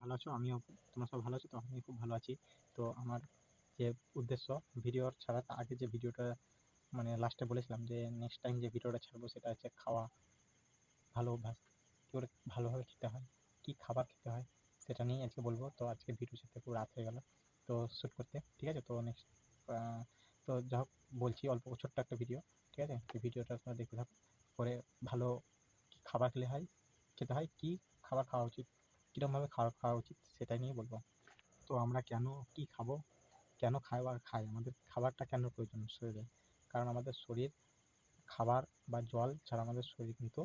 ভালো আছো? আমিও তোমরা সব ভালো আছো তো? আমি খুব ভালো আছি। তো আমার যে উদ্দেশ্য ভিডিওর ছাড়ার আগে যে ভিডিওটা মানে লাস্টে বলেছিলাম যে নেক্সট টাইম যে ভিডিওটা ছাড়বো সেটা হচ্ছে খাওয়া, ভালো অভ্যাস, কী করে ভালোভাবে খেতে হয়, কী খাবার খেতে হয় সেটা নিয়েই আজকে বলবো। তো আজকে ভিডিও ছাড়তে খুব রাত হয়ে গেল তো শ্যুট করতে, ঠিক আছে? তো নেক্সট তো যা হোক বলছি, অল্প ছোট্ট একটা ভিডিও, ঠিক আছে? এই ভিডিওটা তোমরা দেখতে থাকো। পরে ভালো কী খাবার খেতে হয়, কী খাবার খাওয়া উচিত, কীরকমভাবে খাবার খাওয়া উচিত সেটা নিয়ে বলবো। তো আমরা কেন কী খাবো, কেন খাবার খাই, আমাদের খাবারটা কেন প্রয়োজন শরীরে? কারণ আমাদের শরীর খাবার বা জল ছাড়া আমাদের শরীর কিন্তু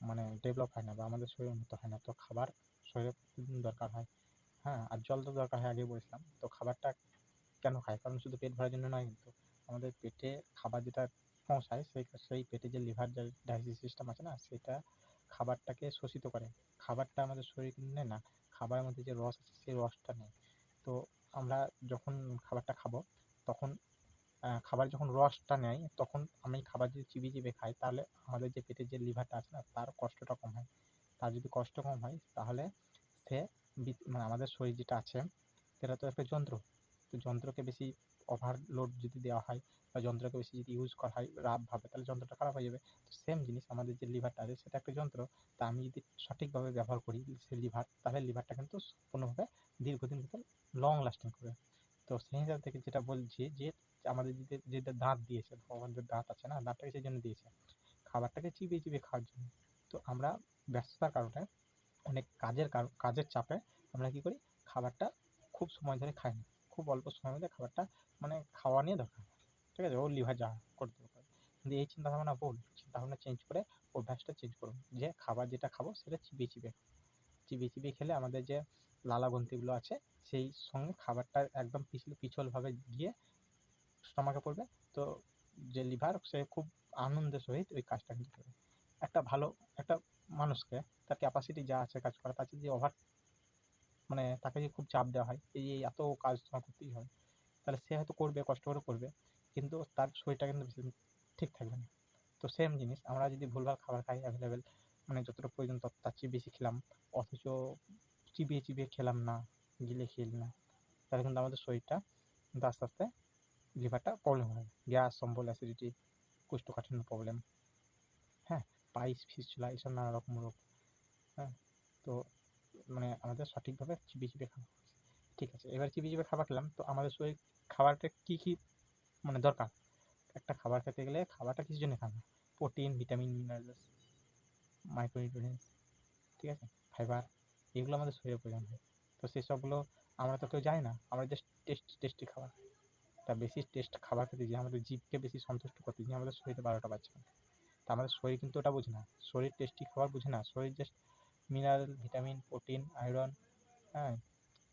মানে ডেভেলপ হয় না বা আমাদের শরীর উন্নত হয় না। তো খাবার শরীরে প্রতিদিন দরকার হয়, হ্যাঁ, আর জল তো দরকার হয়, আগেই বলেছিলাম। তো খাবারটা কেন খাই? কারণ শুধু পেট ভরার জন্য নয়, কিন্তু আমাদের পেটে খাবার যেটা পৌঁছায় সেই পেটে যে লিভার ডাইজেস্টিভ সিস্টেম আছে না, সেটা খাবারটাকে শোষিত করে। খাবারটা আমাদের শরীর কিন্তু নেয় না, খাবারের মধ্যে যে রস আছে সেই রসটা নেয়। তো আমরা যখন খাবারটা খাবো তখন খাবার যখন রসটা নেয়, তখন আমি খাবার যদি চিবিয়ে চিবিয়ে খাই তাহলে আমাদের যে পেটের যে লিভারটা আছে না, তার কষ্টটা কম হয়। তার যদি কষ্ট কম হয় তাহলে সে মানে আমাদের শরীর যেটা আছে সেটা তো একটা যন্ত্র। তো যন্ত্রকে বেশি ওভারলোড যদি দেওয়া হয় বা যন্ত্রকে বেশি যদি ইউজ করা হয় রাফভাবে, তাহলে যন্ত্রটা খারাপ হয়ে যাবে। তো সেম জিনিস আমাদের যে লিভারটা আছে সেটা একটা যন্ত্র। তা আমি যদি সঠিকভাবে ব্যবহার করি সেই লিভার, তাহলে লিভারটা কিন্তু সম্পূর্ণভাবে দীর্ঘদিন ধরে লং লাস্টিং করবে। তো সেই হিসাব থেকে যেটা বলছি যে আমাদের যেটা দাঁত দিয়েছে, ভগবান যে দাঁত আছে না, দাঁতটাকে সেই জন্য দিয়েছে খাবারটাকে চিবিয়ে চিবিয়ে খাওয়ার জন্য। তো আমরা ব্যস্ততার কারণে, অনেক কাজের চাপে আমরা কী করি, খাবারটা খুব সময় ধরে খাই না, খুব অল্প সময়ের মধ্যে খাবারটা মানে খাওয়া নিয়ে দরকার, ঠিক আছে? ওর লিভার যা করতে পারে। কিন্তু এই চিন্তাভাবনা ভুল। চিন্তাভাবনা চেঞ্জ করে অভ্যাসটা চেঞ্জ করুন, যে খাবার যেটা খাবো সেটা চিবিয়ে চিবিয়ে চিবিয়ে চিবিয়ে খেলে আমাদের যে লালাগ্রন্থিগুলো আছে সেই সঙ্গে খাবারটা একদম পিছলভাবে গিয়ে স্টমাকে পড়বে। তো যে লিভার সে খুব আনন্দের সহিত ওই কাজটা কিন্তু করবে। একটা মানুষকে তার ক্যাপাসিটি যা আছে কাজ করা, তার যদি মানে তাকে যদি খুব চাপ দেওয়া হয় এই এত কাজ তোমার করতেই হবে, তাহলে সে হয়তো করবে, কষ্ট করে করবে, কিন্তু তার শরীরটা কিন্তু বেশি ঠিক থাকবে না। তো সেম জিনিস আমরা যদি ভুলভাল খাবার খাই, অ্যাভেলেবেল মানে যতটা প্রয়োজন তার চেয়ে বেশি খেলাম, অথচ চিবিয়ে চিবিয়ে খেলাম না, গিলে খেলাম না, তাহলে কিন্তু আমাদের শরীরটা কিন্তু আস্তে আস্তে লিভারটা প্রবলেম হয়, গ্যাস, অম্বল, অ্যাসিডিটি, কোষ্ঠকাঠিন্য প্রবলেম, হ্যাঁ, পাইলস, ফিস্টুলা, এইসব নানা রকম রোগ, হ্যাঁ। তো মানে আমাদের সঠিকভাবে চিবিয়ে চিবিয়ে খাওয়া, ঠিক আছে? এবার চিবিয়ে চিবিয়ে খাবার খেলাম, তো আমাদের শরীর খাবারটা কী কী মানে দরকার? একটা খাবার খেতে গেলে খাবারটা কিসের জন্য খাবো? প্রোটিন, ভিটামিন, মিনারেলস, মাইক্রোনিউট্রিয়েন্টস, ঠিক আছে, ফাইবার, এগুলো আমাদের শরীরে প্রয়োজন হয়। তো সেসবগুলো আমরা তো কেউ জানি না, আমরা জাস্ট টেস্টি খাবার, তা বেশি টেস্ট খাবার খেতে গিয়ে আমাদের জিভকে বেশি সন্তুষ্ট করতে গিয়ে আমাদের শরীরে 12টা বাজছে না। তা আমাদের শরীর কিন্তু ওটা বোঝে না, শরীর টেস্টি খাবার বোঝে না, শরীর just mineral, vitamin, protein, iron, হ্যাঁ,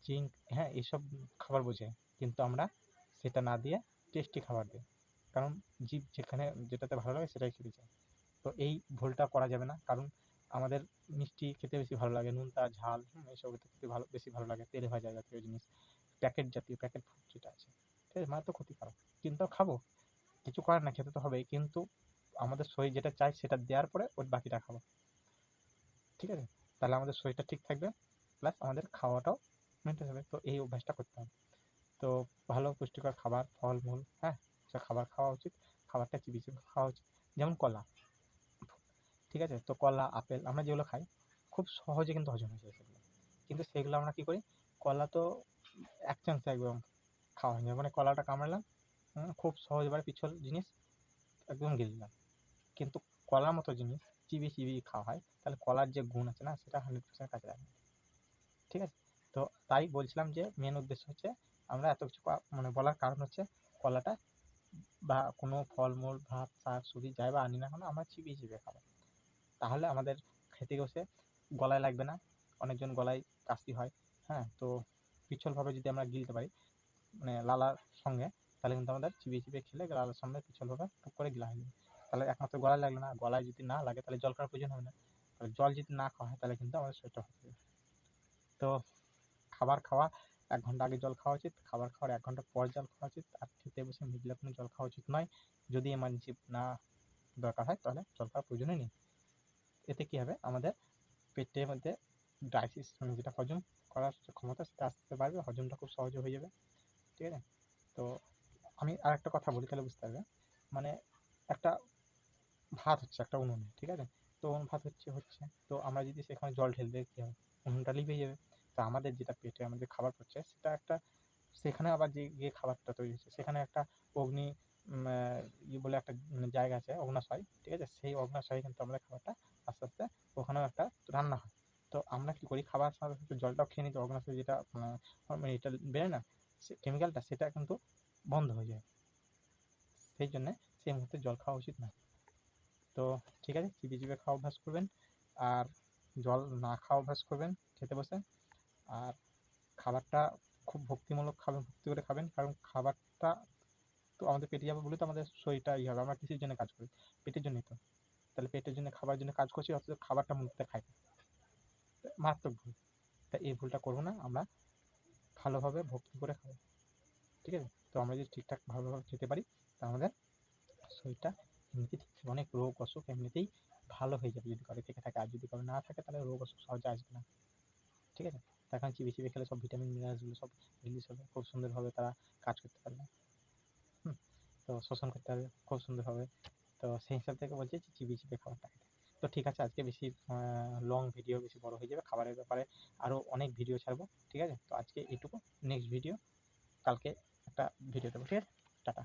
জিঙ্ক, হ্যাঁ, এইসব খাবার বোঝে। কিন্তু আমরা সেটা না দিয়ে টেস্টি খাবার দিই, কারণ জীব যেটাতে ভালো লাগে সেটাই খেতে চায়। তো এই ভুলটা করা যাবে না, কারণ আমাদের মিষ্টি খেতে বেশি ভালো লাগে, নোনতা, ঝাল, এইসব খেতে বেশি ভালো লাগে, তেলে ভাজা জাতীয় জিনিস, প্যাকেট ফুড যেটা আছে, ঠিক আছে, মানে তো ক্ষতিকারক, কিন্তু খাবো, কিছু করার না, খেতে তো হবেই। কিন্তু আমাদের শরীর যেটা চায় সেটা দেওয়ার পরে ওর বাকিটা খাবো, ঠিক আছে? তাহলে আমাদের শরীরটা ঠিক থাকবে, প্লাস আমাদের খাওয়াটাও মেনটেন হবে। তো এই অভ্যাসটা করতে হবে। তো ভালো পুষ্টিকর খাবার, ফলমূল, হ্যাঁ, সে খাবার খাওয়া উচিত, খাবারটা চিবিয়ে চিবিয়ে খাওয়া উচিত। যেমন কলা, ঠিক আছে? তো কলা, আপেল আমরা যেগুলো খাই খুব সহজে কিন্তু হজম হয়ে যায় সেগুলো, কিন্তু সেগুলো আমরা কী করি, কলা তো এক চান্সে একদম খাওয়া হয়ে যায়, মানে কলাটা কামড়ালাম, খুব সহজভাবে পিছল জিনিস একদম গিলে দিলাম। কিন্তু কলার মতো জিনিস চিবিয়ে চিবিয়ে খাওয়া হয়, তাহলে কলার যে গুণ আছে না, সেটা 100% কাজে লাগে, ঠিক আছে? তো তাই বলছিলাম যে মেন উদ্দেশ্য হচ্ছে আমরা এত কিছু মানে বলার কারণ হচ্ছে কলাটা বা কোনো ফলমূল, ভাত, শাক সবজি যাই বা আনি না কেন আমরা চিবিয়ে চিবিয়ে খাবো, তাহলে আমাদের খেতে বসে গলায় লাগবে না। অনেকজন গলায় কাশি হয়, হ্যাঁ, তো পিছলভাবে যদি আমরা গিলতে পারি মানে লালার সঙ্গে, তাহলে কিন্তু আমাদের চিবিয়ে চিবিয়ে খেলে লালার সঙ্গে পিছলভাবে টুক করে গিলা হয়ে যাবে। তাহলে একমাত্র গলায় লাগলো না, গলায় যদি না লাগে তাহলে জল খাওয়ার প্রয়োজন হবে না। জল যদি না খাওয়া হয় তাহলে কিন্তু আমাদের শরীরটা ভালো থাকবে। তো খাবার খাওয়া 1 ঘন্টা আগে জল খাওয়া উচিত, খাবার খাওয়ার 1 ঘন্টা পর জল খাওয়া উচিত, আর খেতে বসে মিডলে কোনো জল খাওয়া উচিত নয়। যদি এমার্জেন্সি না দরকার হয় তাহলে জল খাওয়ার প্রয়োজনই নেই। এতে কী হবে, আমাদের পেটের মধ্যে ডাইজেস্ট মানে যেটা হজম করার যে ক্ষমতা সেটা আস্তে আস্তে বাড়বে, হজমটা খুব সহজে হয়ে যাবে। ঠিক আছে? তো আমি আরেকটা কথা বলি, তাহলে বুঝতে পারবে। মানে একটা ভাত হচ্ছে একটা উনুনে, ঠিক আছে? তো ভাত হচ্ছে, তো আমরা যদি সেখানে জল ঢেলে দিই কী হবে? উনুনটা লিভে যাবে। তো আমাদের যেটা পেটে আমাদের খাবার পড়ছে সেটা একটা, সেখানে আবার যে খাবারটা তৈরি হচ্ছে সেখানে একটা অগ্নি বলে একটা জায়গা আছে, অগ্নাশয়, ঠিক আছে? সেই অগ্নাশয়ে কিন্তু আমাদের খাবারটা আস্তে আস্তে ওখানেও একটা রান্না হয়। তো আমরা কী করি, খাবার সাথে সাথে জলটাও খেয়ে নিই, তো অগ্নাশয় যেটা এটা বেরোয় না, সে কেমিক্যালটা, সেটা কিন্তু বন্ধ হয়ে যায়। সেই জন্যে সেই মুহূর্তে জল খাওয়া উচিত না। তো ঠিক আছে, চিবিয়ে চিবিয়ে খাওয়া অভ্যাস করবেন, আর জল না খাওয়া অভ্যাস করবেন খেতে বসে। আর খাবারটা খুব ভক্তিমূলক খাবেন, ভক্তি করে খাবেন, কারণ খাবারটা তো আমাদের পেটে যাবে বলে তো আমাদের শরীরটা হবে। আমরা কিসের জন্য কাজ করি? পেটের জন্যই তো। তাহলে পেটের জন্য, খাবার জন্য কাজ করছি, অথচ খাবারটা মুখতে খাই না। মারাত্মক ভুল। তাই এই ভুলটা করবো না, আমরা ভালোভাবে ভক্তি করে খাবো। ঠিক আছে? তো আমরা যদি ঠিকঠাক ভালোভাবে খেতে পারি, তা আমাদের শরীরটা এমনিতেই অনেক রোগ অসুখ এমনিতেই ভালো হয়ে যাবে যদি ঘরে থেকে থাকে। আর যদি ঘরে না থাকে তাহলে রোগ অসুখ সহজে আসবে না। ঠিক আছে? তার কারণ চিবিয়ে চিবিয়ে খেলে সব ভিটামিন মিনারেলসগুলো সব রিলিজ হবে, খুব সুন্দরভাবে তারা কাজ করতে পারবে। তো শোষণ করতে পারবে খুব সুন্দরভাবে। তো সেই হিসাব থেকে বলছি যে চিবিয়ে চিবিয়ে খাবারটা খেতে। তো ঠিক আছে, আজকে বেশি লং ভিডিও, বেশি বড় হয়ে যাবে। খাবারের ব্যাপারে আরও অনেক ভিডিও ছাড়বো। ঠিক আছে? তো আজকে এইটুকু। নেক্সট ভিডিও কালকে একটা ভিডিও দেবো। ঠিক আছে? টাটা।